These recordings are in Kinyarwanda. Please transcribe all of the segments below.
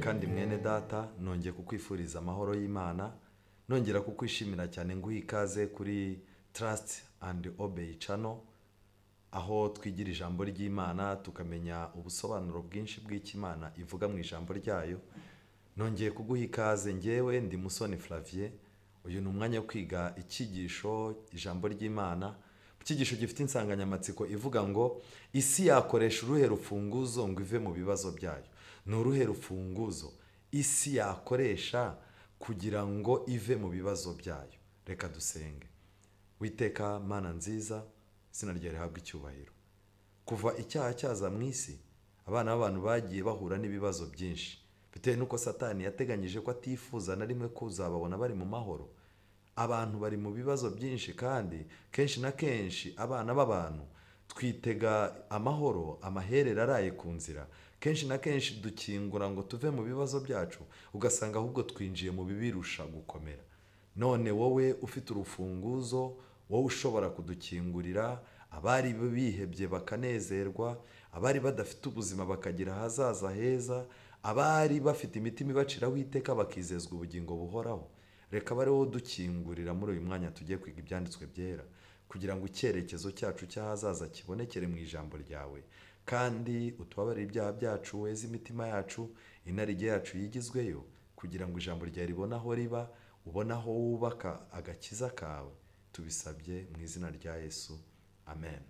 kandi mwene data nongeye kukwifuriza amahoro y'Imana, nongera kukwishimira cyane nguha ikaze kuri Trust and Obey channel, aho twigira ijambo ry'Imana tukamenya ubusobanuro bwinshi bw'Imana ivuga mu ijambo ryayo. Nongeye kuguha ikaze, ngewe ndi Musoni Flavie. Uyu ni umwanya wo kwiga icyigisho ijambo ry'Imana, icyigisho gifite insanganyamatsiko ivuga ngo isi yakoresha uruhe rufunguzo ngo ive mu bibazo byayo. Ni uruhe rufunguzo isi yakoresha kugira ngo ive mu bibazo byayo? Reka dusenge. Witeka Mana nziza, izina ryawe rihabwe icyubahiro. Kuva icyaha cyaza mu isi, abana b'abantu bagiye bahura n'ibibazo byinshi, bitewe nuko Satani yateganyije ko atifuza na rimwe kuzababona bari mu mahoro. Abantu bari mu bibazo byinshi, kandi kenshi na kenshi abana b'abantu twitega amahoro, amaherere araye ku nzira. Kenshi na kenshi dukingura ngo tuve mu bibazo byacu, ugasanga ahubwo twinjiye mu bibirusha gukomera. None wowe ufite urufunguzo, wowe ushobora kudukingurira, abari bihebye bakanezerwa, abari badafite ubuzima bakagira ahazaza heza, abari bafite imitima ibaciraho iteka bakizezwa ubugingo buhoraho. Reka bari wowe dukingurira muri uyu mwanya tugiye kwiga ibyanditswe byera, kugira ngo icyerekezo cyacu cy'ahazaza kibonekere mu ijambo ryawe, kandi utubabarire ibyaha byacu, weze imitima yacu, inarijye yacu yigizweyo, kugira ngo ijambo ryawe ribone aho riba, ubone aho wubaka agakiza kawe. Tubisabye mu izina rya Yesu, amen.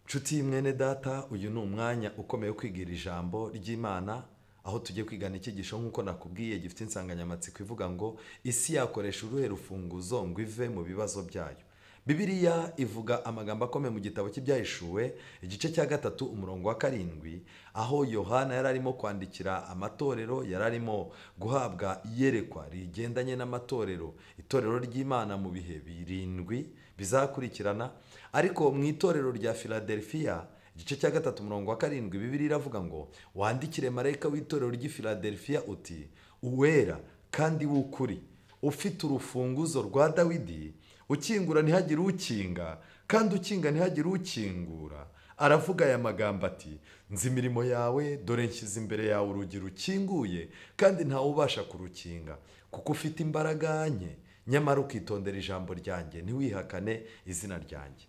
Nshuti mwene data, uyu ni umwanya ukomeye wo kwigira ijambo ry'Imana, aho tugiye kwigana icyigisho nk'uko nakubwiye gifite insanganyamatsiko ivuga ngo isi yakoresha uruhe rufunguzo ngo ive mu bibazo byayo. Bibiliya ivuga amagambo akomeye mu gitabo cy'Ibyahishuwe igice cya 3 umurongo wa 7, aho Yohana yari arimo kwandikira amatorero, yari arimo guhabwa iyerekwa rigendanye n'amatorero, itorero ry'Imana mu bihe 7 bizakurikirana. Ariko mu itorero rya Philadelphia igice cya 3 umurongo wa 7, Bibiliya iravuga ngo wandikire marayika w'itorero ry'i Philadelphia uti, uwera kandi w'ukuri, ufite urufunguzo rwa Dawidi, ukingura ntihagire ukinga, kandi ukinga ntihagire ukingura. Aravuga aya magambo ati, nzi imirimo yawe, dore nshyize imbere yawe urugi rukinguye, kandi ntawe ubasha kurukinga, kuko ufite imbaraga nke, nyamara ukitondera ijambo ryanjye, ntiwihakane izina ryanjye.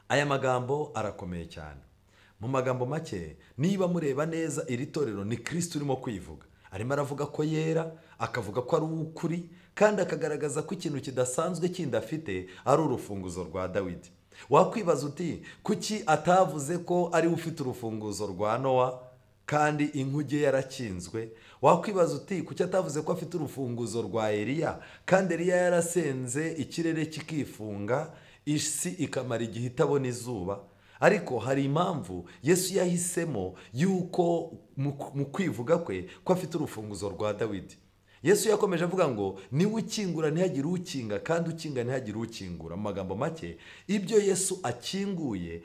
Aya magambo arakomeye cyane. Mu magambo make, niba mureba neza iri torero ni Kristo urimo kwivuga. Arimo aravuga ko yera, akavuga ko ari ukuri, kandi akagaragaza ko ikintu kidasanzwe kindi afite ari urufunguzo rwa Dawidi. Wakwibaza uti, kuki atavuze ko ari ufite urufunguzo rwa Nowa kandi inkuge yarakinzwe? Wakwibaza uti, kuki atavuze ko afite urufunguzo rwa Eliya kandi Eliya yarasenze ikirere kikifunga, isi ikamara igihe itabona izuba? Ariko hari impamvu Yesu yahisemo yuko mu kwivuga kwe ko afite urufunguzo rwa Dawidi. Yesu yakomeje avuga ngo niwe ukingura ntihagire ukinga, kandi ukinga ntihagire ukingura. Mu magambo make, ibyo Yesu akinguye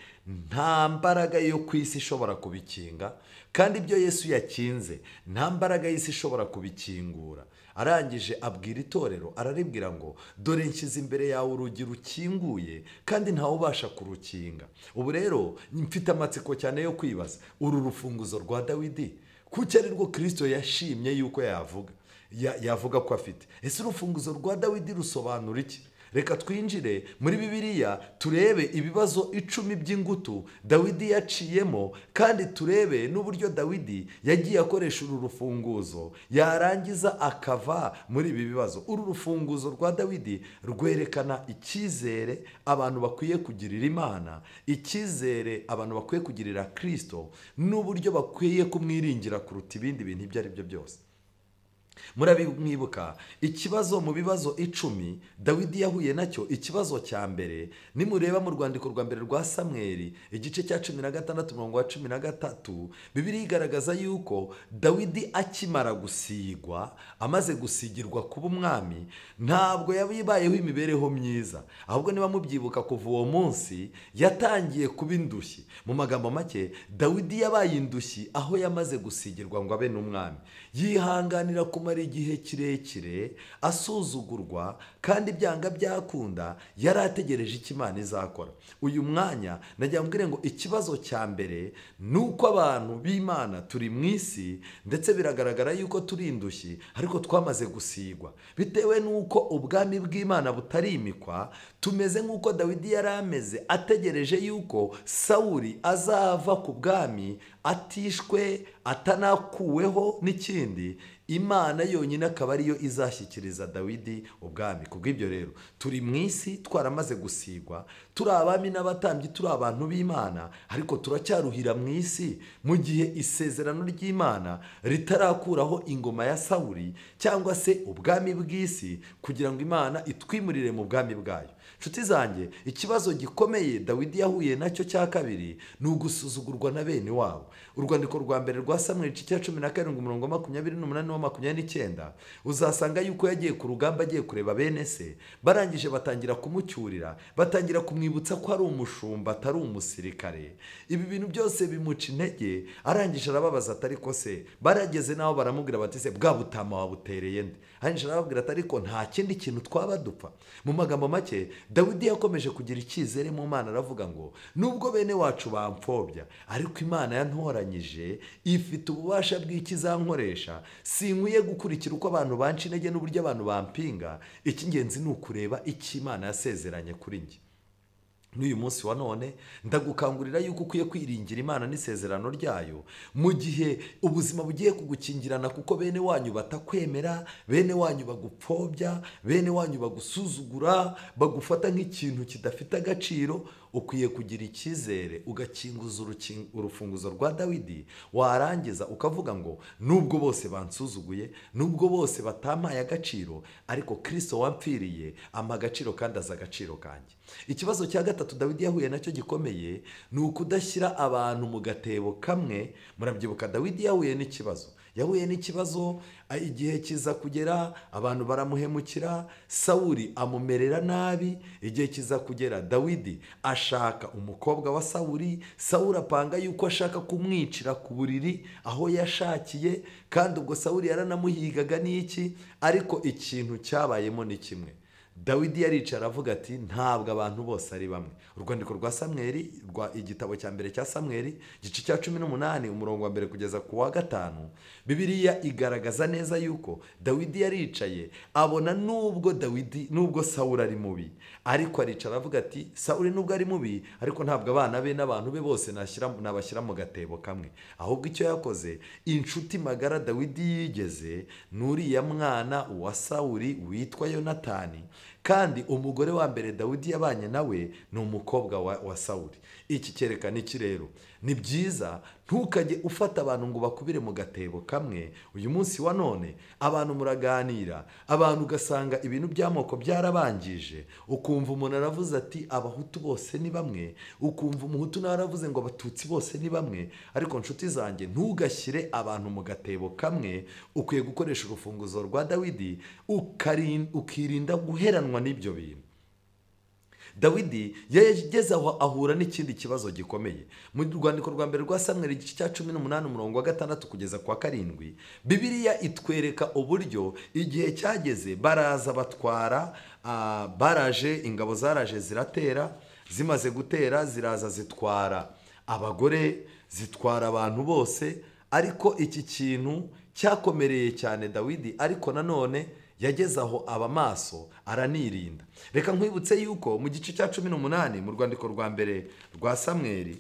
nta mbaraga yo ku isi ishobora kubikinga, kandi ibyo Yesu yakinze nta mbaraga y'isi ishobora kubikingura. Arangije abwira itorero, araribwira ngo dore nshyize imbere yawe urugi rukinguye, kandi ntawe ubasha kurukinga. Ubu rero mfite amatsiko cyane yo kwibaza, uru rufunguzo rwa Dawidi kuki ari rwo Kristo yashimye yuko yavuga ko afite? Ese urufunguzo rwa Dawidi rusobanura iki? Reka twinjire muri Bibiliya turebe ibibazo 10 by'ingutu Dawidi yaciyemo, kandi turebe n'uburyo Dawidi yagiye akoresha uru rufunguzo yarangiza akava muri ibi bibazo. Uru rufunguzo rwa Dawidi rwerekana icyizere abantu bakwiye kugirira Imana, icyizere abantu bakwiye kugirira Kristo, n'uburyo bakwiye kumwiringira kuruta ibindi bintu ibyo ari byo byose. murabimwibuka ikibazo mu bibazo 10 Dawidi yahuye nacyo. Ikibazo cya mbere nimureba mu rwandiko rwa mbere rwa Samweli igice cya 16 umurongo wa 13, Bibiliya igaragaza yuko Dawidi akimara gusigwa, amaze gusigirwa kuba umwami, ntabwo yabibayeho imibereho myiza, ahubwo niba mubyibuka kuva uwo munsi yatangiye kuba indushyi. Mu magambo make, Dawidi yabaye indushyi aho yamaze gusigirwa ngo abe n'umwami. Yihanganira kumara igihe kirekire asuzugurwa, kandi byanga byakunda yari ategereje icyo Imana izakora. Uyu mwanya nagira mbwire ngo ikibazo cya mbere ni uko abantu b'Imana turi mu isi, ndetse biragaragara yuko turi indushyi, ariko twamaze gusigwa bitewe n'uko ubwami bw'Imana butarimikwa. Tumeze nk'uko Dawidi yari ameze, ategereje yuko Sawuli azava ku bwami atishwe, atanakuweho n'ikindi, Imana yonyine akaba ariyo izashyikiriza Dawidi ubwami. Kubw'ibyo rero turi mu isi twaramaze gusigwa, turi abami n'abatambyi, turi abantu b'Imana, ariko turacyaruhira mu isi mu gihe isezerano ry'Imana ritarakuraho ingoma ya Sawuli cyangwa se ubwami bw'isi, kugira ngo Imana itwimurire mu bwami bwayo. Nshuti zanjye, ikibazo gikomeye Dawidi yahuye nacyo cya kabiri ni ugusuzugurwa na bene wabo. Urwandiko rwa mbere rwa Samweli igice cya 17 umurongo wa 28 n'uwa 29, uzasanga yuko yagiye ku rugamba agiye kureba bene se, barangije batangira kumucyurira, batangira kumwibutsa ko ari umushumba atari umusirikare. Ibi bintu byose bimuca intege, arangije arababaza ati ariko se, barageze naho baramubwira bati se bwa butama wabutereye nde? Arangije arababwira ati ariko nta kindi kintu twaba dupfa. Mu magambo make, Dawidi yakomeje kugira icyizere mu Mana, aravuga ngo nubwo bene wacu bampfobya, ariko Imana yantoranyije ifite ububasha bw'ikizankoresha. Sinkwiye gukurikira uko abantu banca intege n'uburyo abantu bampinga. Icy'ingenzi ni ukureba icyo Imana yasezeranye kuri njye. N'uyu munsi wa none ndagukangurira yuko ukwiye kwiringira Imana n'isezerano ryayo mu gihe ubuzima bugiye kugukingirana, kuko bene wanyu batakwemera, bene wanyu bagupfobya, bene wanyu bagusuzugura, bagufata nk'ikintu kidafite agaciro. Ukwiye kugira icyizere, ugakinguza urufunguzo rwa Dawidi, warangiza ukavuga ngo nubwo bose bansuzuguye, nubwo bose batampaye agaciro, ariko Kristo wampfiriye ampa agaciro kandi azi agaciro kanjye. Ikibazo cya gatatu Dawidi yahuye nacyo gikomeye ni ukudashyira abantu mu gatebo kamwe. Murabyibuka Dawidi yahuye n'ikibazo igihe kiza kugera abantu baramuhemukira, Sawuli amumerera nabi. Igihe kiza kugera Dawidi ashaka umukobwa wa Sawuli, Sawuli apanga yuko ashaka kumwicira ku buriri aho yashakiye, kandi ubwo Sawuli yaranamuhigaga n'iki, ariko ikintu cyabayemo ni kimwe. Dawidi yaricara avuga ati ntabwo abantu bose ari bamwe. Urwandiko rwa Samweli, igitabo cya mbere cya Samweli igice cya 18 umurongo wa mbere kugeza ku wa 5, Bibiliya igaragaza neza yuko Dawidi yaricaye abona nubwo Sawuli ari mubi, ariko aricara avuga ati Sawuli nubwo ari mubi, ariko ntabwo abana be n'abantu be bose nabashyira mu gatebo kamwe. Ahubwo icyo yakoze, inshuti magara Dawidi yigeze n'uriya mwana wa Sawuli witwa Yonatani, kandi umugore wa mbere Dawidi yabanye nawe ni umukobwa wa Sawuli. Iki cyerekana iki rero? Ni byiza ntukajye ufata abantu ngo bakubire mu gatebo kamwe. Uyu munsi wa none abantu muraganira, abantu ugasanga ibintu by'amoko byarabangije, ukumva umuntu aravuze ati abahutu bose ni bamwe, ukumva umuhutu nawe aravuze ngo abatutsi bose ni bamwe. Ariko nshuti zanjye, ntugashyire abantu mu gatebo kamwe. Ukwiye gukoresha urufunguzo rwa Dawidi, ukirinda guheranwa n'ibyo bintu. Dawidi yageze aho ahura n'ikindi kibazo gikomeye. Mu rwandiko rwa mbere rwa Samweli igice cya 18 umurongo wa 6 kugeza ku wa 7, Bibiliya itwereka uburyo igihe cyageze baraza batwara, baraje, ingabo zaraje ziratera, zimaze gutera ziraza zitwara abagore, zitwara abantu bose. Ariko iki kintu cyakomereye cyane Dawidi, ariko nanone yageze aho aba maso aranirinda. Reka nkwibutse yuko mu gice cya 18 mu rwandiko rwa mbere rwa Samweli,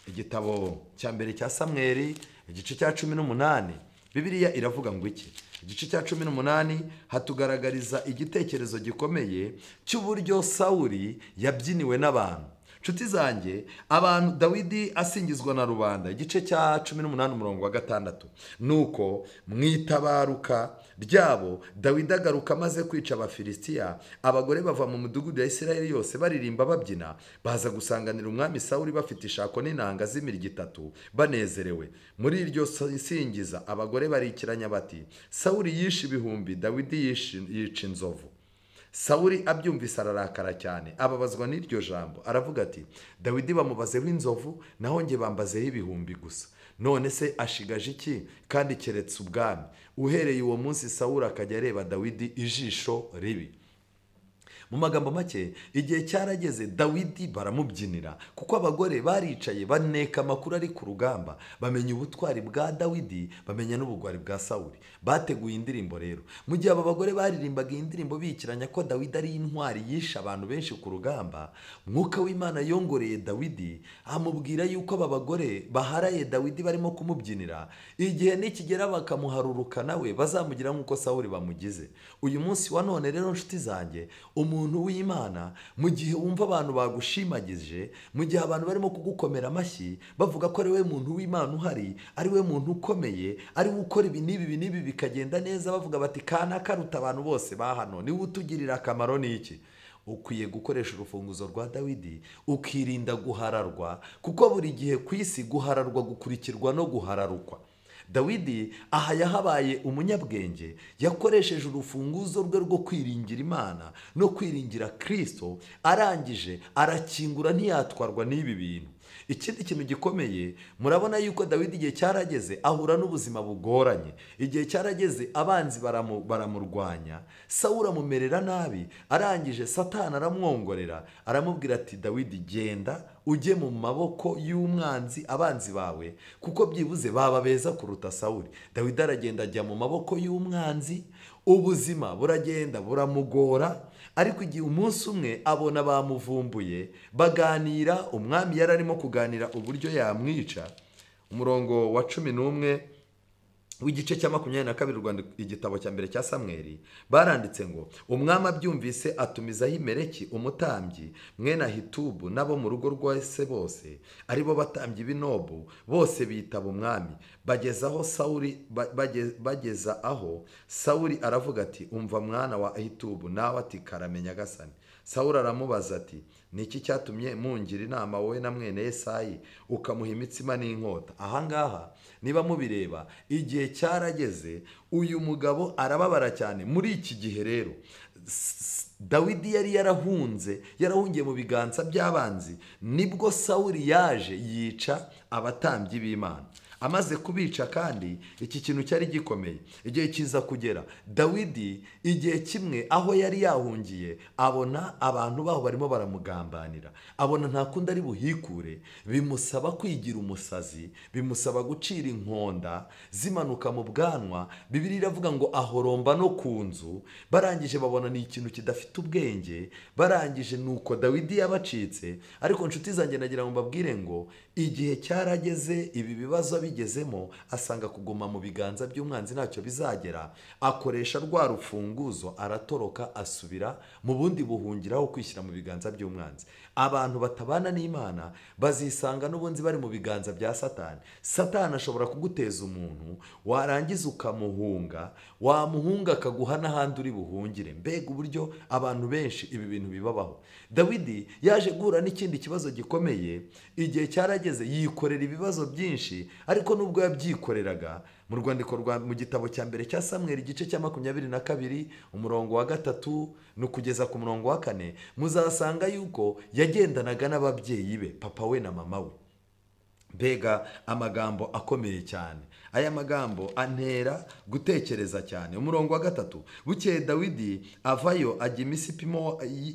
igitabo cya mbere cya Samweli igice cya 18, Bibiliya iravuga ngo iki? Igice cya 18 hatugaragariza igitekerezo gikomeye cy'uburyo Sawuli yabyiniwe n'abantu. nshuti zanjye, abantu Dawidi asingizwa na rubanda, igice cya 18 umurongo wa 6, nuko mu itabaruka ryabo Dawidi agaruka amaze kwica abafilisitiya, abagore bava mu midugudu ya Isirayeli yose baririmba babyina, baza gusanganira umwami Sawuli bafite ishako n'inanga z'imirya 3 banezerewe. Muri iryo singiza abagore barikiranya bati, Sawuli yishe ibihumbi, Dawidi yica inzovu. Sawuli abyumvise ararakara cyane, ababazwa n'iryo jambo, aravuga ati, Dawidi bamubazeho inzovu, naho nge bambazeho ibihumbi gusa. None se ashigaje iki kandi keretse ubwami? Uhereye uwo munsi Sawuli akajya areba Dawidi ijisho ribi. Mu magambo make, igihe cyarageze Dawidi baramubyinira, kuko abagore baricaye baneka amakuru ari ku rugamba, bamenya ubutwari bwa Dawidi, bamenya n'ubugwari bwa Sawuli. Bateguye indirimbo rero. Mu gihe aba bagore baririmbaga iyi ndirimbo bikiranya ko Dawidi ari intwari yishe abantu benshi ku rugamba, Mwuka w'Imana yongoreye Dawidi, amubwira yuko aba bagore baharaye Dawidi barimo kumubyinira, igihe nikigera bakamuharuruka nawe bazamugira nk'uko Sawuli bamugize. Uyu munsi wa none rero nshuti zanjye, umuntu w'Imana, mu gihe wumva abantu bagushimagije, mu gihe abantu barimo kugukomera amashyi bavuga ko ari we muntu w'Imana uhari, ari we muntu ukomeye, ari we ukora ibi n'ibi bikagenda neza, bavuga bati kana karuta abantu bose ba hano, niwe utugirira akamaro n'iki? Ukwiye gukoresha urufunguzo rwa Dawidi, ukirinda guhararwa, kuko buri gihe ku isi guhararwa gukurikirwa no guhararukwa. Dawidi aha yahabaye umunyabwenge, yakoresheje urufunguzo rwe rwo kwiringira Imana no kwiringira Kristo, arangije arakingura ntiyatwarwa n'ibi bintu. Ikindi kintu gikomeye, murabona yuko Dawidi igihe cyarageze ahura n'ubuzima bugoranye, igihe cyarageze abanzi baramurwanya, Sawuli amumerera nabi, arangije Satani aramwongorera, aramubwira ati, Dawidi genda ujye mu maboko y'umwanzi, abanzi bawe, kuko byibuze baba beza kuruta Sawuli. Dawidi aragenda ajya mu maboko y'umwanzi, ubuzima buragenda buramugora, ariko igihe umunsi umwe abona bamuvumbuye baganira, umwami yari arimo kuganira uburyo yamwica. Umurongo wa 11 w'igice cya 22 igitabo cya mbere cya Samweli baranditse ngo, umwami abyumvise atumizaho Imeleki umutambyi mwene Ahitubu n'abo mu rugo rwa se bose, aribo batambyi b'Inobu, bose bitaba umwami. Bageza aho Sawuli aravuga ati, umva mwana wa Ahitubu, nawe ati karame nyagasani. Sawuli aramubaza ati, niki cyatumye mungira inama wowe na mwene Yesayi ukamuha imitsima n'inkota? Ahangaha niba mubireba, igihe cyarageze uyu mugabo arababara cyane. Muri iki gihe rero Dawidi yari yarahungiye mu biganza by'abanzi, nibwo Sawuli yaje yica abatambyi b'Imana. Amaze kubica kandi iki kintu cyari gikomeye, igihe kiza kugera Dawidi igihe kimwe aho yari yahungiye, abona abantu baho barimo baramugambanira, abona nta kundi ari buhikure, bimusaba kwigira umusazi, bimusaba gucira inkonda zimanuka mu bwanwa. Bibiliya iravuga ngo ahoromba no ku nzu. Barangije babona ni ikintu kidafite ubwenge, barangije nuko Dawidi yabacitse. Ariko nshuti zanjye, nagira ngo mbabwire ngo igihe cyarageze ibi bibazo bigezemo, asanga kuguma mu biganza by'umwanzi ntacyo bizagera, akoresha rwa rufunguzo, aratoroka asubira mu bundi buhungiraho kwishyira mu biganza by'umwanzi. Abantu batabana n'Imana bazisanga n'ubundi bari mu biganza bya Satani. Satani ashobora kuguteza umuntu, warangiza ukamuhunga, wamuhunga akaguha n'ahandi uri buhungire. Mbega uburyo abantu benshi ibi bintu bibabaho. Dawidi yaje guhura n'ikindi kibazo gikomeye, igihe cyarageze yikorera ibibazo byinshi, ariko nubwo yabyikoreraga, mu rwandiko mu gitabo cya mbere cya Samweli igice cya 22 umurongo wa 3 no kugeza ku murongo wa 4, muzasanga yuko yagendanaga n'ababyeyi be, papa we na mama we. Mbega amagambo akomeye cyane. Aya magambo antera gutekereza cyane. Umurongo wa 3, bukeye Dawidi avayo ajya Misipa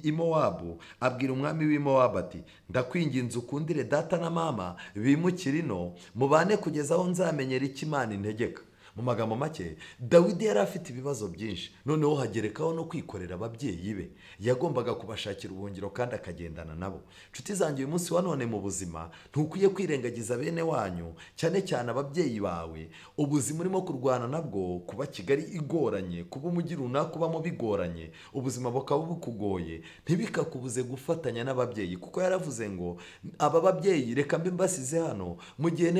i Mowabu, abwira umwami w'i Mowabu ati, ndakwinginze ukundire data na mama bimukira ino, mubane kugeza aho nzamenyera icyo Imana integeka. mu magambo make Dawidi yari afite ibibazo byinshi, noneho hagerekaho no kwikorera ababyeyi be. Yagombaga kubashakira ubuhungiro kandi akagendana nabo. Nshuti zanjye, uyu munsi wa none mu buzima ntukwiye kwirengagiza bene wanyu, cyane cyane ababyeyi bawe. Ubuzima urimo kurwana nabwo, kuba Kigali igoranye, kuba umujyi runaka ubamo bigoranye, ubuzima bukaba bukugoye, ntibikakubuze gufatanya n'ababyeyi, kuko yaravuze ngo aba babyeyi reka mbe mbasize hano mu gihe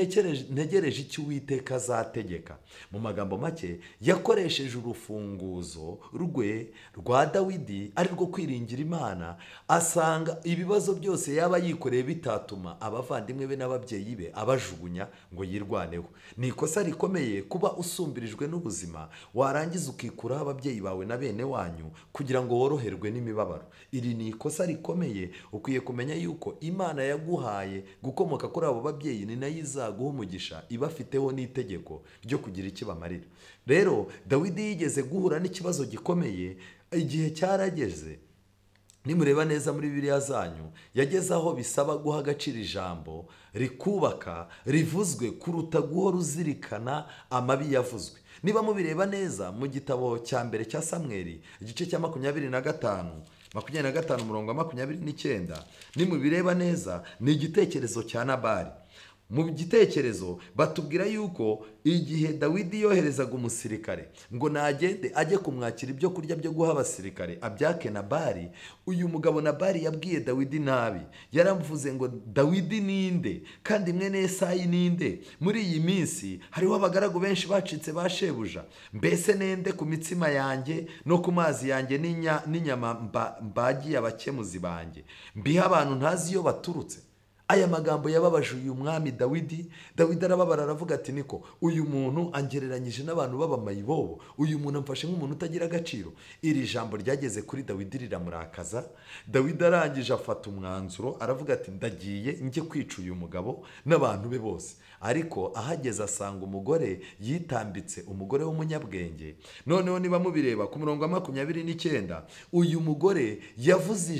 ntegereje icyo Uwiteka azategeka. Mu magambo make yakoresheje urufunguzo rwa Dawidi ari rwo kwiringira Imana, asanga ibibazo byose yaba yikoreye bitatuma abavandimwe be n'ababyeyi be abajugunya ngo yirwaneho. Ni ikosa rikomeye kuba usumbirijwe n'ubuzima warangiza ukikuraho ababyeyi bawe na bene wanyu kugira ngo woroherwe n'imibabaro. Iri ni ikosa rikomeye. Ukwiye kumenya yuko Imana yaguhaye gukomoka kuri abo babyeyi ni nayo izaguha umugisha, ibafiteho n'itegeko ryo kugira icyo bamarira. Rero Dawidi yigeze guhura n'ikibazo gikomeye, igihe cyarageze. Nimureba neza muri Bibiliya zanyu, yageze aho bisaba guha agaciro ijambo rikubaka rivuzwe kuruta guhora uzirikana amabi yavuzwe. Niba mubireba neza mu gitabo cya mbere cya Samweli igice cya 25 umurongo wa 29, nimubireba neza ni igitekerezo cya Nabali. Mu gitekerezo batubwira yuko igihe Dawidi yoherezaga umusirikare ngo nagende ajye kumwakira ibyo kurya byo guha abasirikare abyake Nabali, uyu mugabo Nabali yabwiye Dawidi nabi. Yaramuvuze ngo Dawidi ninde kandi mwene Yesayi ninde? Muri iyi minsi hariho abagaragu benshi bacitse ba shebuja. Mbese nende ku mitsima yanjye no ku mazi yanjye n'inyama mbagiye abakemuzi banjye, mbiha abantu ntazi iyo baturutse. Aya magambo yababaje uyu mwami Dawidi. Dawidi arababara aravuga ati niko uyu muntu angereranyije n'abantu b'abamayibobo, uyu muntu amfashe nk'umuntu utagira agaciro. Iri jambo ryageze kuri Dawidi riramurakaza. Dawidi arangije afata umwanzuro aravuga ati ndagiye njye kwica uyu mugabo n'abantu be bose. Ariko ahageze asanga umugore yitambitse, umugore w'umunyabwenge. Noneho niba mubireba ku murongo wa 29, uyu mugore yavuze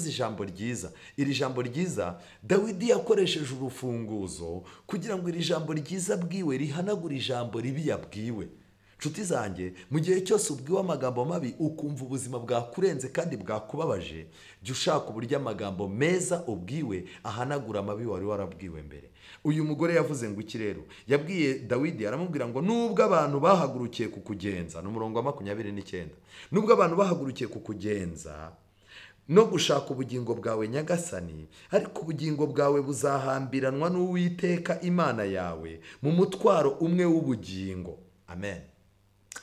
ijambo ryiza. Iri jambo ryiza Dawidi yakoresheje urufunguzo kugira ngo iri jambo ryiza bwiwe rihanagure ijambo ribi yabwiwe. Nshuti zanjye, mu gihe cyose ubwiwe amagambo mabi ukumva ubuzima bwakurenze kandi bwakubabaje, jya ushaka uburyo amagambo meza ubwiwe ahanagura amabi wari warabwiwe mbere. Uyu mugore yavuze ngo iki rero? Yabwiye Dawidi aramubwira ngo nubwo abantu bahagurukiye kukugenza, n'umurongo wa 29, nubwo abantu bahagurukiye kukugenza no gushaka ubugingo bwawe Nyagasani, ariko ubugingo bwawe buzahambiranwa n'Uwiteka Imana yawe mu mutwaro umwe w'ubugingo. Amen.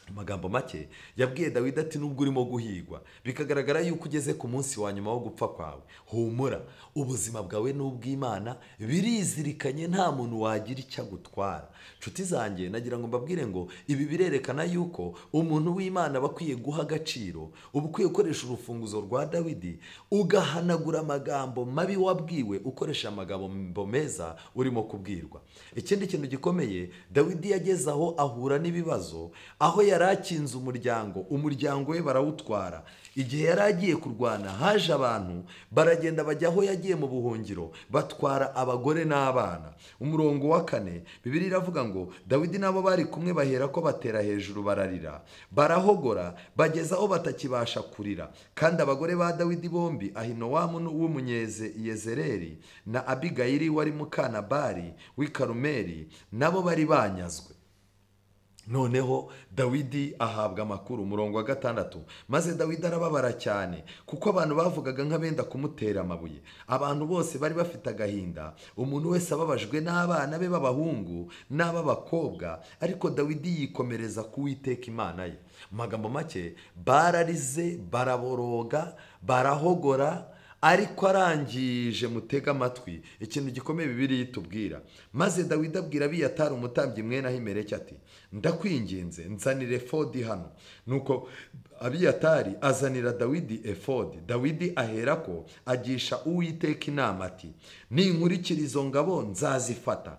Amagambo make yabwiye Dawidi ati nubwo urimo guhigwa bikagaragara yuko ugeze ku munsi wa nyuma wo gupfa kwawe, humura, ubuzima bwawe n'ubw'Imana birizirikanye, nta muntu wagira icyo agutwara. Nshuti zanjye, nagira ngo mbabwire ngo ibi birerekana yuko umuntu w'Imana bakwiye guha agaciro. Uba ukwiye gukoresha urufunguzo rwa Dawidi ugahanagura amagambo mabi wabwiwe ukoresha amagambo meza urimo kubwirwa. Ikindi kintu gikomeye, Dawidi yageze aho ahura n'ibibazo, aho yarakinze umuryango we barawutwara. Igihe yari agiye kurwana haje abantu baragenda bajya aho yagiye mu buhungiro, batwara abagore n'abana. Umurongo wa 4 Bibiliya iravuga ngo Dawidi nabo bari kumwe bahera ko batera hejuru bararira, barahogora bageza aho batakibasha kurira. Kandi abagore ba Dawidi bombi, Ahinowamu w'umunyezereri na Abigayili wari muka Nabali w'i Karumeli, nabo bari banyazwe. Noneho Dawidi ahabwa amakuru. Umurongo wa 6 maze Dawidi arababara cyane kuko abantu bavugaga nk'abenda kumutera amabuye. Abantu bose bari bafite agahinda, umuntu wese ababajwe n'abana be b'abahungu n'ab'abakobwa, ariko Dawidi yikomereza ku Uwiteka Imana ye. Mu magambo make, bararize, baraboroga, barahogora, ariko arangije mutega amatwi ikintu gikomeye Bibiliya itubwira. Maze Dawidi abwira Abiyatari umutambyi mwene Ahimeleki ati ndakwinginze nzanira efodi hano. Nuko Abiyatari azanira Dawidi efodi. Dawidi aherako agisha Uwiteka inama ati ninkurikira izo ngabo nzazifata.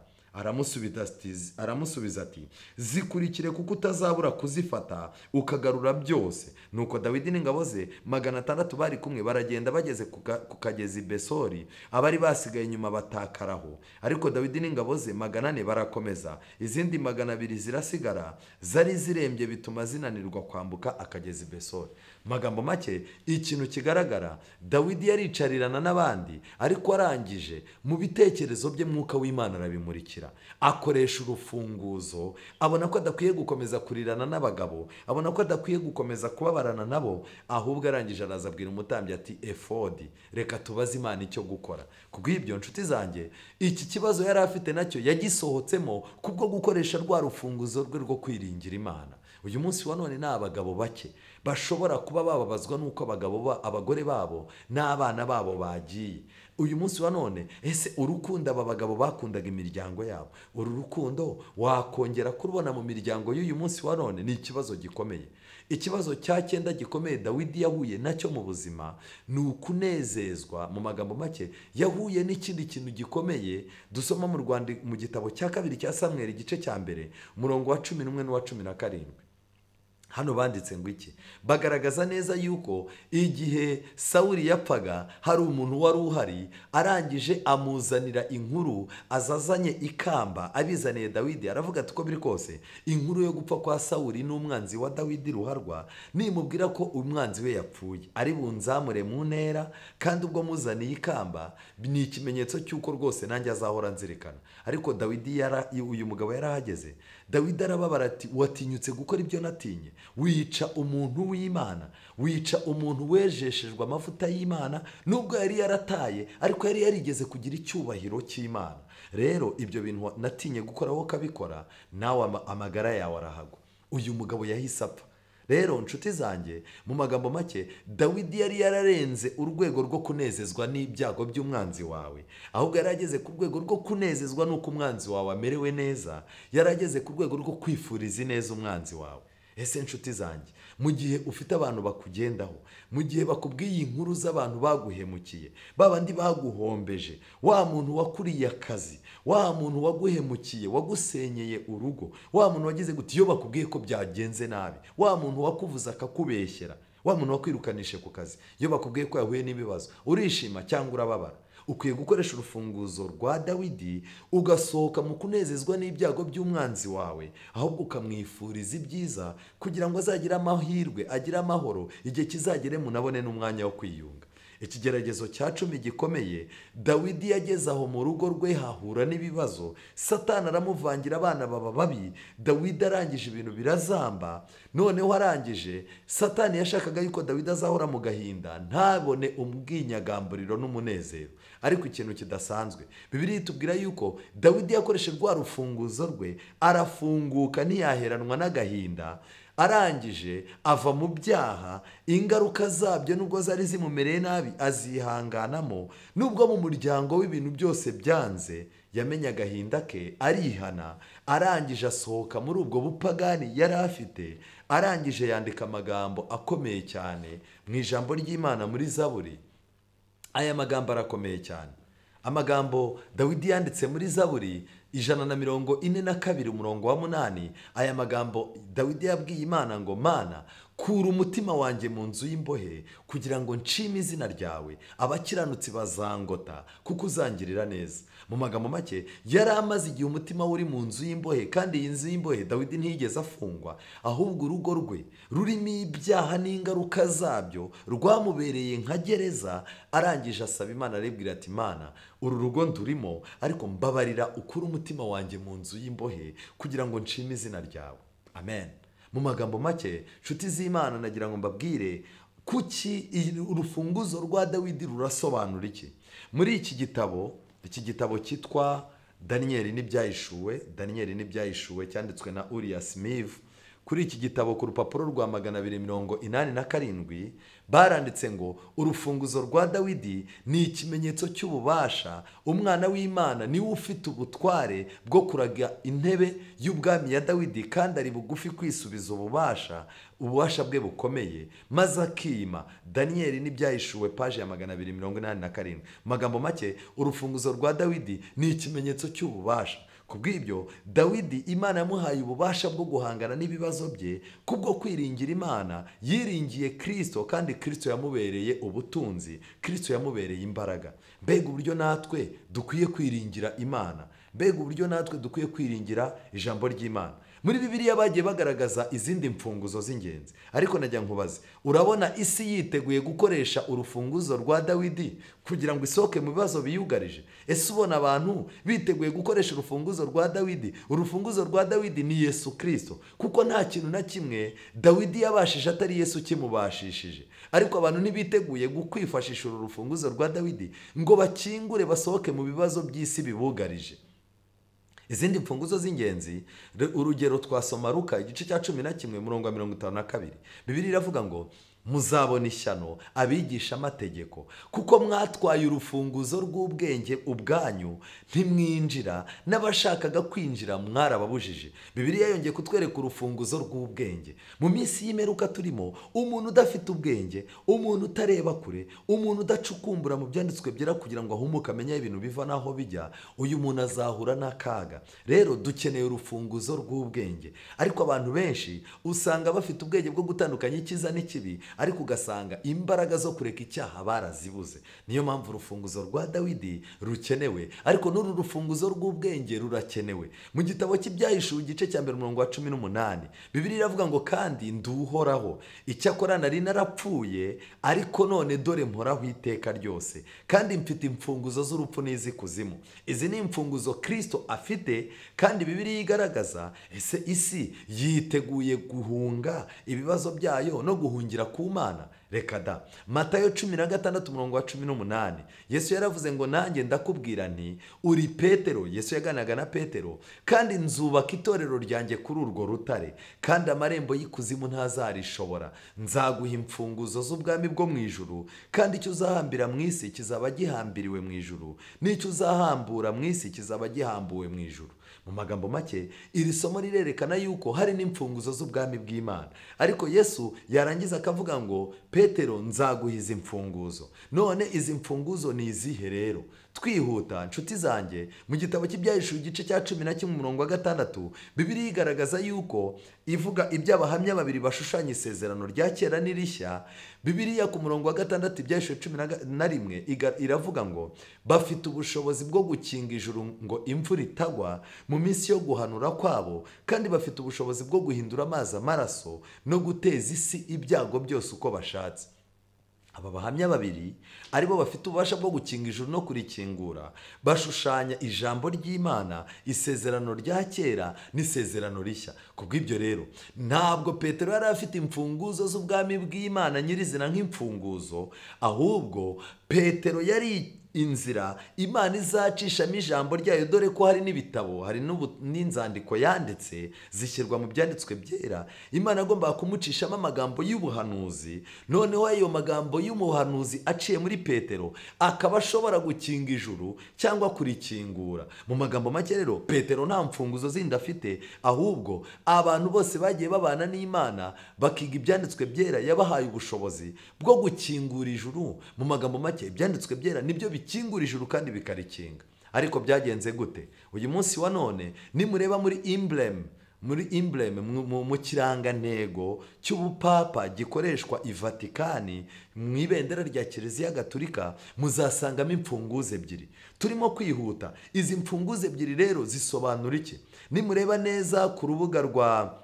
aramusubiza ati zikurikire kuko utazabura kuzifata ukagarura byose. Nuko Dawidi n'ingabo ze 600 bari kumwe baragenda bageze ku kagezi Besori, abari basigaye inyuma batakaraho. Ariko Dawidi n'ingabo ze 400 barakomeza, izindi 200 zirasigara zari zirembye bituma zinanirwa kwambuka akagezi Besori. Magambo make, ikintu kigaragara, Dawidi yaricarirana n'abandi, ariko arangije mu bitekerezo bye Mwuka w'Imana arabimurikira, akoresha urufunguzo. Abona ko adakwiye gukomeza kurirana n'abagabo, abona ko adakwiye gukomeza kubabarana nabo, ahubwo arangije arazabwira umutambyi ati efodi, reka tubaze Imana icyo gukora. Kubw'ibyo nshuti zanjye, iki kibazo yari afite nacyo yagisohotsemo kubwo gukoresha rwa rufunguzo rwe rwo kwiringira Imana. Uyu munsi wa none ni abagabo bake bashobora kuba bababazwa nuko abagore babo n'abana babo bagiye. Uyu munsi wa none, ese urukundo aba bagabo bakundaga imiryango yabo, uru rukundo wakongera kurubona mu miryango y'uyu munsi wa none? Ni ikibazo gikomeye. Ikibazo cya 9 gikomeye Dawidi yahuye nacyo mu buzima ni ukunezezwa. Mu magambo make, yahuye n'ikindi kintu gikomeye dusoma mu gitabo cya 2 cya Samweli igice cya 1 umurongo wa 11 n'uwa 17. Hano banditse ngo iki? Bagaragaza neza yuko igihe Sawuli yapfaga hari umuntu wari uhari, arangije amuzanira inkuru, azazanye ikamba abizaniye Dawidi. Aravuga ati ko biri kose inkuru yo gupfa kwa Sawuli n'umwanzi wa Dawidi ruharwa, nimubwira ko umwanzi we yapfuye ari bunzamure mu ntera, kandi ubwo muzaniye ikamba ni ikimenyetso cy'uko rwose nanjye azahora nzirikana. Ariko Dawidi uyu mugabo yarahageze. Dawidi arababara ati watinyutse gukora ibyo natinye, wica umuntu w'Imana, wica umuntu wejeshejwe amavuta y'Imana, nubwo yari yarataye ariko yari yarigeze kugira icyubahiro cy'Imana. Rero ibyo bintu natinye gukora wowe kabikora, nawe amagara yawe arahagwa. Uyu mugabo yahise apfa. Rero nshuti zanjye, mu magambo make, Dawidi yari yararenze urwego rwo kunezezwa n'ibyago by'umwanzi wawe, ahubwo yarageze ku rwego rwo kunezezwa nuko umwanzi wawe amerewe neza, yarageze ku rwego rwo kwifuriza neza umwanzi wawe. Ese nshuti zanjye, mu gihe ufite abantu bakugendaho, mu gihe bakubwiye inkuru z'abantu baguhemukiye, babandi baguhombeje, wa muntu wakuriye akazi, wa muntu waguhemukiye, wagusenyeye urugo, wa muntu wagize gute iyo bakubwiye ko byagenze nabi, wa muntu wakuvuza akakubeshyera, wa muntu wakwirukanishe ku kazi, iyo bakubwiye ko yahuye n'ibibazo, urishima cyangwa urababara? Ukwiye gukoresha urufunguzo rwa Dawidi, ugasohoka mu kunezezwa n'ibyago by'umwanzi wawe, ahubwo ukamwifuriza ibyiza kugira ngo azagire amahirwe, agire amahoro, igihe kizagere munabone n'umwanya wo kwiyunga. Ikigeragezo cya 10 gikomeye, Dawidi yageze aho mu rugo rwe hahura n'ibibazo, Satani aramuvangira, abana baba babi, Dawidi arangije ibintu birazamba. Noneho arangije, Satani yashakaga yuko Dawidi azahora mu gahinda, ntabone ubwinyagamburiro n'umunezero. Ariko ikintu kidasanzwe, Bibiliya itubwira yuko Dawidi yakoresheje rwa rufunguzo rwe, arafunguka ntiyaheranwa n'agahinda, arangije ava mu byaha, ingaruka zabyo nubwo zari zimumereye nabi azihanganamo, nubwo mu muryango w'ibintu byose byanze, yamenye agahinda ke, arihana, arangije asohoka muri ubwo bupagani yari afite, arangije yandika amagambo akomeye cyane mu ijambo ry'Imana muri Zaburi. Aya magambo arakomeye cyane, amagambo Dawidi yanditse muri Zaburi 142 umurongo wa 8. Aya magambo Dawidi yabwiye Imana ngo, Mana, kura umutima wanjye mu nzu y'imbohe kugira ngo nshime izina ryawe, abakiranutsi bazangota kuko uzangirira neza. Mu magambo make, yari amaze igihe umutima uri mu nzu y'imbohe, kandi iyi nzu y'imbohe Dawidi ntiyigeze afungwa, ahubwo urugo rwe rurimo ibyaha n'ingaruka zabyo rwamubereye nka gereza. Arangije asaba Imana, aribwira ati, Mana, uru rugo ndurimo, ariko mbabarira ukure umutima wanjye mu nzu y'imbohe kugira ngo nshime izina ryawe. Amen. Mu magambo make, nshuti z'Imana, nagira ngo mbabwire kuki urufunguzo rwa Dawidi rurasobanura iki. Muri iki gitabo cyitwa Daniel n'ibyahishuwe, cyanditswe na Uriah Smith. Kuri iki gitabo ku rupapuro rwa 287 baranditse ngo urufunguzo rwa Dawidi ni ikimenyetso cy'ububasha. Umwana w'Imana niwe ufite ubutware bwo kuraga intebe y'ubwami ya Dawidi, kandi ari bugufi kwisubiza ububasha bwe bukomeye, maze akima. Daniel n'ibyahishuwe paje ya 287. Magambo make, urufunguzo rwa Dawidi ni ikimenyetso cy'ububasha. kubw'ibyo Dawidi Imana yamuhaye ububasha bwo guhangana n'ibibazo bye kubwo kwiringira Imana. Yiringiye Kristo kandi Kristo yamubereye ubutunzi, Kristo yamubereye imbaraga. Mbega uburyo natwe dukwiye kwiringira Imana, mbega uburyo natwe dukwiye kwiringira ijambo ry'Imana. Muri Bibiliya bagiye bagaragaza izindi mfunguzo z'ingenzi, ariko najya nkubaze, urabona isi yiteguye gukoresha urufunguzo rwa Dawidi kugira ngo isohoke mu bibazo biyugarije? Ese ubona abantu biteguye gukoresha urufunguzo rwa Dawidi? Urufunguzo rwa Dawidi ni Yesu Kristo, kuko nta kintu na kimwe Dawidi yabashije atari Yesu kimubashishije. Ariko abantu ntibiteguye kwifashisha uru rufunguzo rwa Dawidi ngo bakingure basohoke mu bibazo by'isi bibugarije. Izindi mfunguzo z'ingenzi, urugero twasoma Luka igice cya 11 murongo wa 52. Bibiliya iravuga ngo muzabona ishyano abigisha amategeko, kuko mwatwaye urufunguzo rw'ubwenge ubwanyu ntimwinjira, n'abashakaga kwinjira mwarababujije. Bibiliya yongeye kutwereka urufunguzo rw'ubwenge. Mu minsi y'imperuka turimo, umuntu udafite ubwenge, umuntu utareba kure, umuntu udacukumbura mu byanditswe byera kugira ngo ahumuke amenye ibintu biva naho bijya, uyu muntu azahura n'akaga. Rero dukeneye urufunguzo rw'ubwenge. Ariko abantu benshi usanga bafite ubwenge bwo gutandukanya icyiza n'ikibi, ariko ugasanga imbaraga zo kureka icyaha barazibuze. Niyo mpamvu urufunguzo rwa Dawidi rukenewe, ariko n'uru rufunguzo rw'ubwenge rurakenewe. Mu gitabo cy'Ibyahishuwe igice cya 1 umurongo wa 18, Bibiliya iravuga ngo kandi nduhoraho, icyakora nari narapfuye, ariko none dore mporaho iteka ryose, kandi mfite imfunguzo z'urupfu n'iz'ikuzimu. Izi ni imfunguzo Kristo afite, kandi Bibiliya igaragaza. Ese isi yiteguye guhunga ibibazo byayo no guhungira ku Mana? Reka da. Matayo 16 umurongo wa 18, Yesu yaravuze ngo nanjye ndakubwira nti uri Petero. Yesu yaganaga na Petero, kandi nzubaka itorero ryanjye kuri urwo rutare, kandi amarembo y'ikuzimu ntazarishobora. Nzaguha imfunguzo z'ubwami bwo mu ijuru, kandi icyo uzahambira mu isi kizaba gihambiriwe mu ijuru, n'icyo uzahambura mu isi kizaba gihambuwe mu ijuru. Mu magambo make, iri somo rirerekana yuko hari n'imfunguzo z'ubwami bw'Imana. Ariko Yesu yarangiza akavuga ngo Petero, nzaguha izi mfunguzo. None izi mfunguzo ni izihe rero? Twihuta nshuti zanjye, mu gitabo cy'Ibyahishuwe igice cya 11 umurongo wa 6, Bibiliya igaragaza yuko ivuga iby'abahamya babiri bashushanya isezerano rya kera n'irishya. Bibiliya ku murongo wa 6 Ibyahishuwe 11 iravuga ngo bafite ubushobozi bwo gukinga ijuru ngo imvura itagwa mu minsi yo guhanura kwabo, kandi bafite ubushobozi bwo guhindura amazi amaraso no guteza isi ibyago byose uko bashatse. Aba bahamya babiri aribo bafite ububasha bwo gukinga ijuru no kurikingura, bashushanya ijambo ry'Imana, isezerano rya kera n'isezerano rishya. Kubw'ibyo rero, ntabwo Petero yari afite imfunguzo z'ubwami bw'Imana nyirizina nk'imfunguzo, ahubwo Petero yari inzira Imana izacishamo ijambo ryayo, dore ko hari n'ibitabo, hari n'inzandiko yanditse zishyirwa mu byanditswe byera. Imana agomba kumucishamo amagambo y'ubuhanuzi, noneho ayo magambo y'umuhanuzi aciye muri Petero akaba ashobora gukinga ijuru cyangwa kurikingura. Mu magambo make rero, Petero nta mfunguzo zindi afite, ahubwo abantu bose bagiye babana n'Imana bakiga ibyanditswe byera, yabahaye ubushobozi bwo gukingura ijuru. Mu magambo make, ibyanditswe byera nibyo bikingura ijuru kandi bikarikinga. Ariko byagenze gute? Uyu munsi wa none nimureba muri emblem mu kirangantego cy'ubupapa gikoreshwa i Vatikani mu ibendera rya Kiliziya Gatolika, muzasangamo imfunguzo ebyiri. Turimo kwihuta. Izi mfunguzo ebyiri rero zisobanura iki? Nimureba neza ku rubuga rwa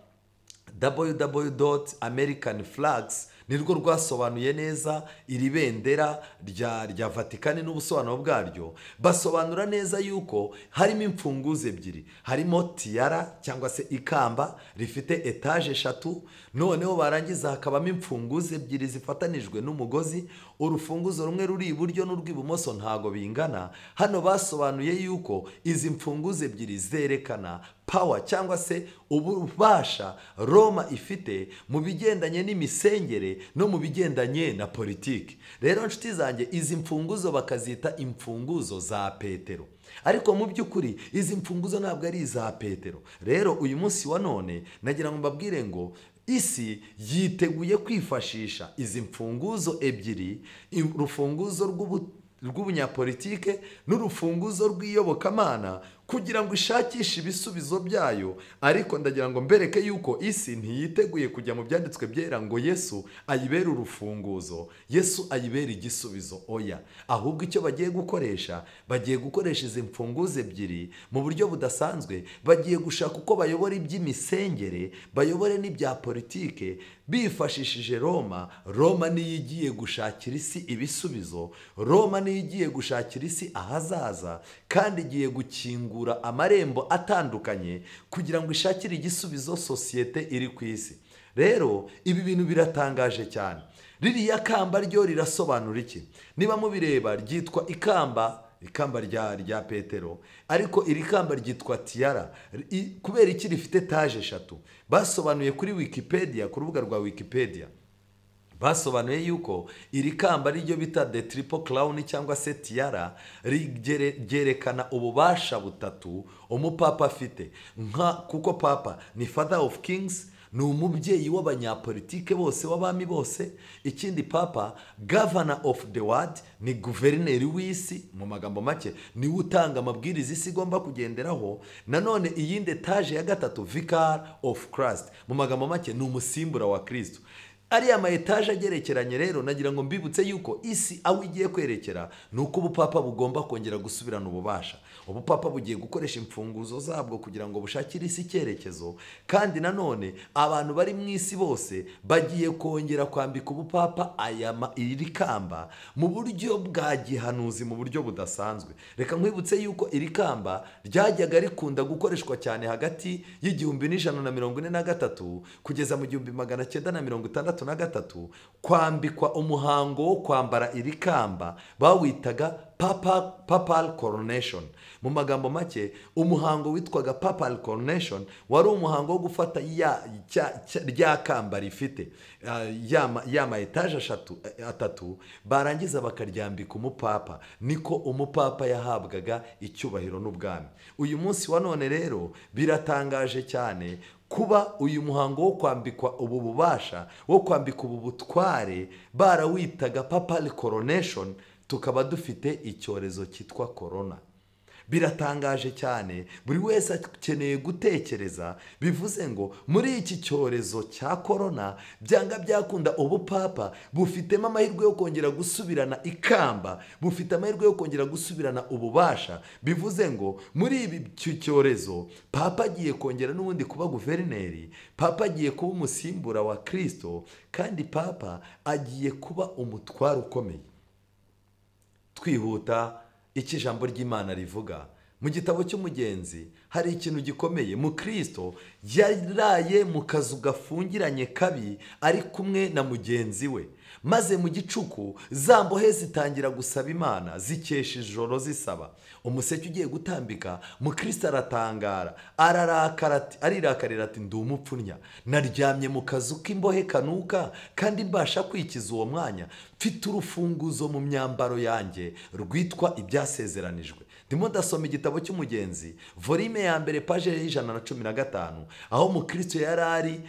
www.americanflags nirwo rwasobanuye neza iri bendera rya Vatikani n'ubusobanuro bwaryo. Basobanura neza yuko harimo imfunguzo ebyiri. Harimo tiara cyangwa se ikamba rifite etaje 3, noneho barangiza hakabamo imfunguzo ebyiri zifatanijwe n'umugozi. Urufunguzo rumwe ruri iburyo n'urw'ibumoso ntago bingana. Hano basobanuye yuko izi mfunguzo ebyiri zerekana power cyangwa se ububasha Roma ifite mu bigendanye n'imisengere no mu bigendanye na politiki. Rero nshuti zanjye, izi mfunguzo bakazita imfunguzo za Petero, ariko mu by'ukuri izi mfunguzo ntabwo ari iza Petero. Rero uyu munsi wa none nagira ngo mbabwire ngo isi yiteguye kwifashisha izi mfunguzo ebyiri, urufunguzo rw'ubunyapolitike n'urufunguzo rw'iyobokamana, kugira ngo ishakishe ibisubizo byayo. Ariko ndagira ngo mbereke yuko isi ntiyiteguye kujya mu byanditswe byera ngo Yesu ayibere urufunguzo, Yesu ayibere igisubizo. Oya, ahubwo icyo bagiye gukoresha izi mfunguzo ebyiri mu buryo budasanzwe. Bagiye gushaka uko bayobora iby'imisengere, bayobore n'ibya politike bifashishije Roma. Roma niyo igiye gushakira isi ibisubizo, Roma niyo igiye gushakira isi ahazaza, kandi igiye gukingura amarembo atandukanye kugira ngo ishakire igisubizo sosiyete iri ku isi. Rero ibi bintu biratangaje cyane. Ririya kamba ryo rirasobanura iki? Niba mubireba ryitwa ikamba rya Petero, ariko iri kamba ryitwa tiara. Kubera iki rifite taje 3? Basobanuye kuri Wikipedia, ku rubuga rwa Wikipedia, basobanuye yuko iri kamba ryo bita the triple crown cyangwa se tiara ryerekana ububasha butatu umupapa afite. Kuko papa ni father of kings, ni umubyeyi w'abanyapolitike bose, w'abami bose. Ikindi papa governor of the world, ni guverineri w'isi. Mu magambo make ni utanga amabwiriza isi igomba kugenderaho. Nanone iyindi etaje ya 3 vicar of Christ, mu magambo make ni umusimbura wa Kristo. Ariya ma etaje agerekeranye rero, nagira ngo mbibutse yuko isi aho igiye kwerekera nuko ubupapa bugomba kongera gusubirana ububasha. Ubupapa bugiye gukoresha imfunguzo zabwo kugira ngo bushakire isi icyerekezo, kandi nanone abantu bari mu isi bose bagiye kongera kwambika ubupapa iri kamba mu buryo bwa gihanuzi, mu buryo budasanzwe. Reka nkwibutse yuko iri kamba ryajyaga rikunda gukoreshwa cyane hagati y'1143 kugeza mu 1963, kwambikwa umuhango wo kwambara iri kamba bawitaga papal coronation. Mu magambo make umuhango witwaga papal coronation wari umuhango wo gufata rya kamba rifite yama etaje 3 barangiza bakaryambika umupapa. Niko umupapa yahabwaga icyubahiro n'ubwami. Uyu munsi wa none rero biratangaje cyane kuba uyu muhango wo kwambikwa ubu bubasha, wo kwambika ubu butware barawitaga papal coronation, tukaba dufite icyorezo cyitwa corona. Biratangaje cyane, buri wese akeneye gutekereza. Bivuze ngo muri iki cyorezo cya corona byanga byakunda ubupapa bufitemo amahirwe yo kongera gusubirana ikamba, bufite amahirwe yo kongera gusubirana ububasha. Bivuze ngo muri ibi cyorezo papa agiye kongera n'ubundi kuba guverineri, papa agiye kuba umusimbura wa Kristo, kandi papa agiye kuba umutwaro ukomeye. Twihuta iki ijambo ry'Imana rivuga mu gitabo cy'umugenzi, hari ikintu gikomeye. Mu Kristo yaraye mu kazu gafungiranye kabi ari kumwe na mugenzi we, maze mu gicuku za mbohe zitangira gusaba Imana, zikesha ijoro zisaba. Umuseke ugiye gutambika, mu Kristo aratangara, arirakarira ati ndi umupfunya, naryamye mu kazu k'imbohe kanuka, kandi mbasha kwikiza uwo mwanya. Mfite urufunguzo mu myambaro yanjye rwitwa ibyasezeranijwe. Ndimo ndasoma igitabo cy'umugenzi volume ya mbere page y'115, aho mu Kristo yarari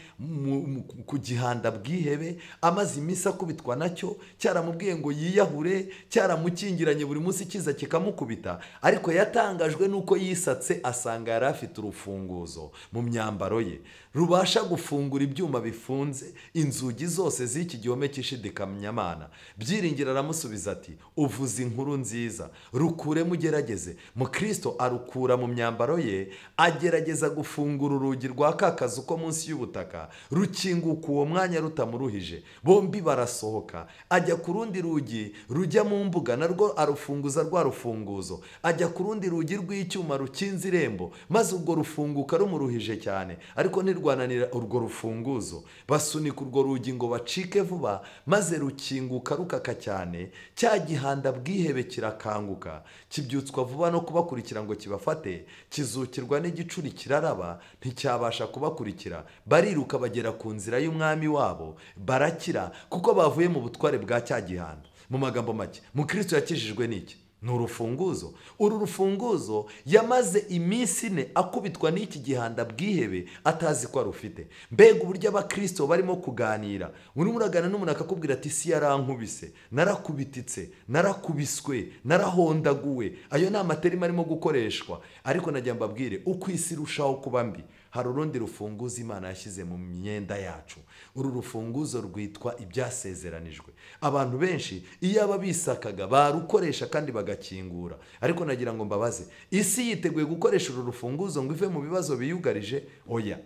ku gihanda bwihebe, amaze iminsi akubitwa nacyo, cyaramubwiye ngo yiyahure, cyaramukingiranye buri munsi kiza kikamukubita. Ariko yatangajwe nuko yisatse asanga yari afite urufunguzo mu myambaro ye rubasha gufungura ibyuma bifunze, inzugi zose z'iki gihome cy'ishidikanyamana. Byiringiro aramusubiza ati uvuze inkuru nziza, rukuremo ugerageze. Mu Kristo arukura mu myambaro ye, agerageza gufungura urugi rwa kakazu ko munsi y'ubutaka, rukinguka uwo mwanya rutamuruhije. Bombi barasohoka, ajya ku rundi rugi rujya mu mbuga, narwo arufunguza rwa rufunguzo, ajya ku rundi rugi rw'icyuma rukinze irembo, maze ubwo rufunguka rumuruhije cyane, ariko ntirwananira urwo rufunguzo. Basunika urwo rugi ngo bacike vuba, maze rukinguka rukaka cyane. Cya gihanda bwihebe kirakanguka, kibyutswa vuba no kubakurikira ngo kibafate, kizukirwa n'igicuri kiraraba, nticyabasha kubakurikira. Bariruka bagera ku nzira y'umwami wabo, barakira kuko bavuye mu butware bwa cya gihanda. Mu magambo make, mu Kristo yakijijwe n'iki? ni urufunguzo. Uru rufunguzo yamaze iminsi 4 akubitwa n'iki gihanda bwihebe atazi ko arufite. Mbega uburyo abakristo barimo kuganira, urimo uragana n'umuntu akakubwira ati isi yarankubise, narakubititse, narakubiswe, narahondaguwe. Ayo ni amaterima arimo gukoreshwa, ariko najya mbabwire uko isi irushaho kuba mbi, hari urundi rufunguzo Imana yashyize mu myenda yacu. Uru rufunguzo rwitwa ibyasezeranijwe. Abantu benshi iyo aba bisakaga barukoresha kandi bagakingura, ariko nagira ngo mbabaze, isi yiteguye gukoresha uru rufunguzo ngo ive mu bibazo biyugarije? Oya.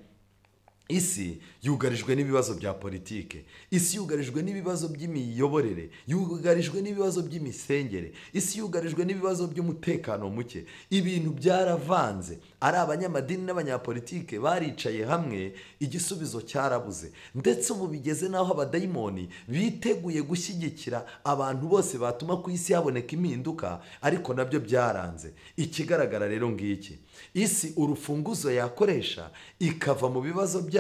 Isi yugarijwe n'ibibazo bya politike, isi yugarijwe n'ibibazo by'imiyoborere, yugarijwe n'ibibazo by'imisengere, isi yugarijwe n'ibibazo by'umutekano muke. Ibintu byaravanze, ari abanyamadini n'abanyapolitike baricaye hamwe, igisubizo cyarabuze. Ndetse ubu bigeze naho abadayimoni biteguye gushyigikira abantu bose batuma ku isi haboneka impinduka, ariko nabyo byaranze. Ikigaragara rero ngiki, isi urufunguzo yakoresha ikava mu bibazo byayo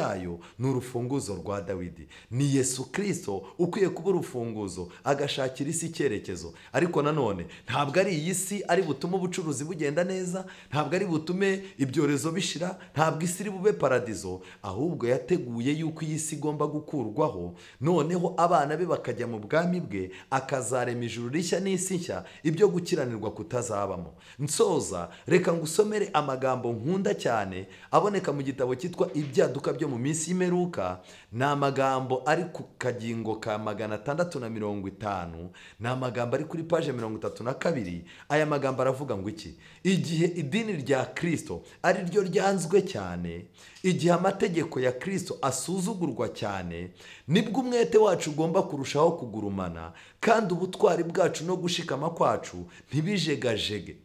ni urufunguzo rwa Dawidi. Ni Yesu Kristo ukwiye kuba urufunguzo agashakira isi icyerekezo. Ariko nanone ntabwo ari iyi si ari butume ubucuruzi bugenda neza, ntabwo ari butume ibyorezo bishira, ntabwo isi iri bube paradizo, ahubwo yateguye yuko iyi si igomba gukurwaho, noneho abana be bakajya mu bwami bwe, akazarema ijuru rishya n'isi nshya, ibyo gukiranirwa kutazabamo. Nsoza reka ngusomere amagambo nkunda cyane aboneka mu gitabo cyitwa Ibyaduka byo mu minsi y'imperuka. Ni amagambo ari ku kagingo ka 650, ni amagambo ari kuri paje 32. Aya magambo aravuga ngo iki: igihe idini rya Kristo ari ryo ryanzwe cyane, igihe amategeko ya Kristo asuzugurwa cyane, nibwo umwete wacu ugomba kurushaho kugurumana, kandi ubutwari bwacu no gushikama kwacu ntibijegajege.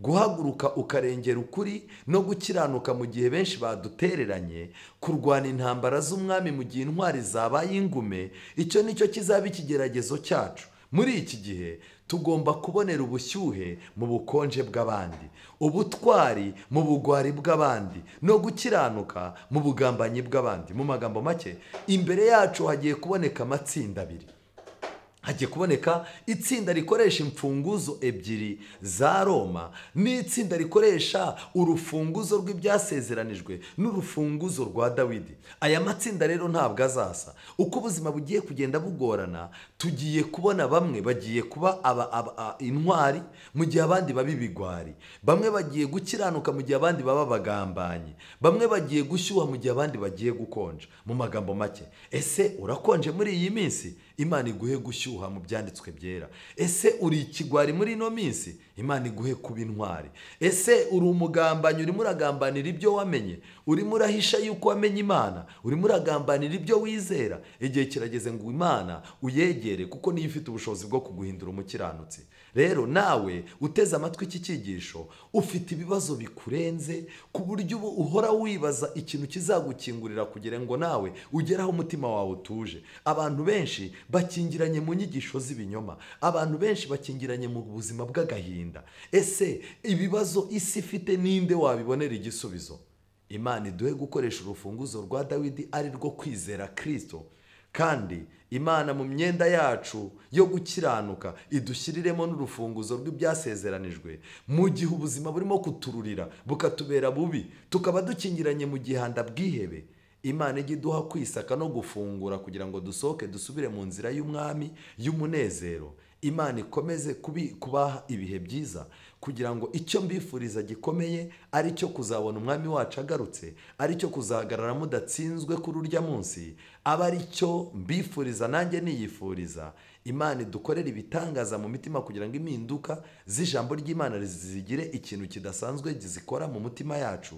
Guhaguruka ukarengera ukuri no gukiranuka mu gihe benshi badutereranye, kurwana intambara z'umwami mu gihe intwari zabaye ingume, icyo nicyo kizaba ikigeragezo cyacu. Muri iki gihe tugomba kubonera ubushyuhe mu bukonje bw'abandi, ubutwari mu bugwari bw'abandi, no gukiranuka mu bugambanyi bw'abandi. Mu magambo make, imbere yacu hagiye kuboneka amatsinda abiri. Hagiye kuboneka itsinda rikoresha imfunguzo ebyiri za Roma, n'itsinda rikoresha urufunguzo rw'ibyasezeranijwe n'urufunguzo rwa Dawidi. Aya matsinda rero ntabwo azasa. Uko ubuzima bugiye kugenda bugorana, tugiye kubona bamwe bagiye kuba intwari mu gihe abandi baba ibigwari, bamwe bagiye gukiranuka mu gihe abandi baba bagambanyi, bamwe bagiye gushyuha mu gihe abandi bagiye gukonja. Mu magambo make, ese urakonje muri iyi minsi? Imana iguhe gushyuha mu byanditswe byera. Ese uri ikigwari muri ino minsi? Imana iguhe kuba intwari. Ese uri umugambanyi, urimo uragambanira ibyo wamenye? Urimo urahisha yuko wamenye Imana? Urimo uragambanira ibyo wizera? Igihe kirageze ngo Imana uyegere, kuko niyo ifite ubushobozi bwo kuguhindura umukiranutsi. Rero nawe uteze amatwi iki cyigisho, ufite ibibazo bikurenze ku buryo ubu uhora wibaza ikintu kizagukingurira kugira ngo nawe ugeraho umutima wawe utuje. Abantu benshi bakingiranye mu nyigisho z'ibinyoma, abantu benshi bakingiranye mu buzima bw'agahinda. Ese ibibazo isi ifite ninde wabibonera igisubizo? Imana iduhe gukoresha urufunguzo rwa Dawidi, ari rwo kwizera Kristo, kandi Imana mu myenda yacu yo gukiranuka idushyiriremo n'urufunguzo rw'ibyasezeranijwe. Mu gihe ubuzima burimo kutururira bukatubera bubi, tukaba dukingiranye mu gihanda bwihebe, Imana ijya iduha kwisaka no gufungura kugira ngo dusohoke dusubire mu nzira y'umwami y'umunezero. Imana ikomeze kubaha ibihe byiza, kugira ngo icyo mbifuriza gikomeye ari cyo kuzabona umwami wacu agarutse, ari cyo kuzahagarara mudatsinzwe kuri urya munsi, aba ari cyo mbifuriza nanjye niyifuriza. Imana idukorera ibitangaza mu mitima kugira ngo impinduka z'ijambo ry'Imana zigire ikintu kidasanzwe zikora mu mutima yacu,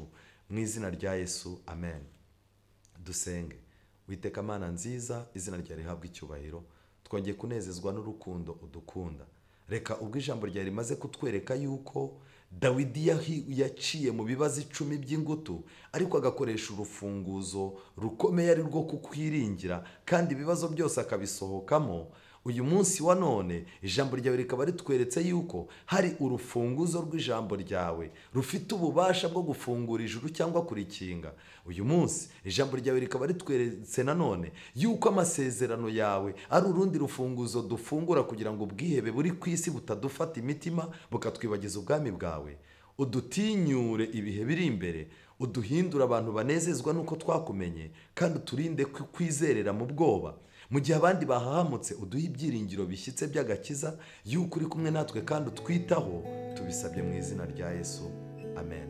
mu izina rya Yesu, amen. Dusenge. Witeka Mana nziza, izina ryawe rihabwe icyubahiro. Twongeye kunezezwa n'urukundo udukunda. Reka ubwo ijambo ryawe rimaze kutwereka yuko Dawidi yaciye mu bibazo 10 by'ingutu, ariko agakoresha urufunguzo rukomeye ari rwo kukwiringira, kandi ibibazo byose akabisohokamo. uyu munsi wa none ijambo ryawe rikaba ritweretse yuko hari urufunguzo rw'ijambo ryawe rufite ububasha bwo gufungura ijuru cyangwa kurikinga. uyu munsi ijambo ryawe rikaba ritweretse nanone yuko amasezerano yawe ari urundi rufunguzo dufungura kugira ngo ubwihebe buri ku isi butadufata imitima bukatwibagiza ubwami bwawe. udutinyure ibihe biri imbere, uduhindura abantu banezezwa nuko twakumenye, kandi uturinde kwizerera mu bwoba. mu gihe abandi bahahamutse, uduhe ibyiringiro bishyitse by'agakiza yuko uri kumwe natwe kandi utwitaho. tubisabye mu izina rya Yesu, amen.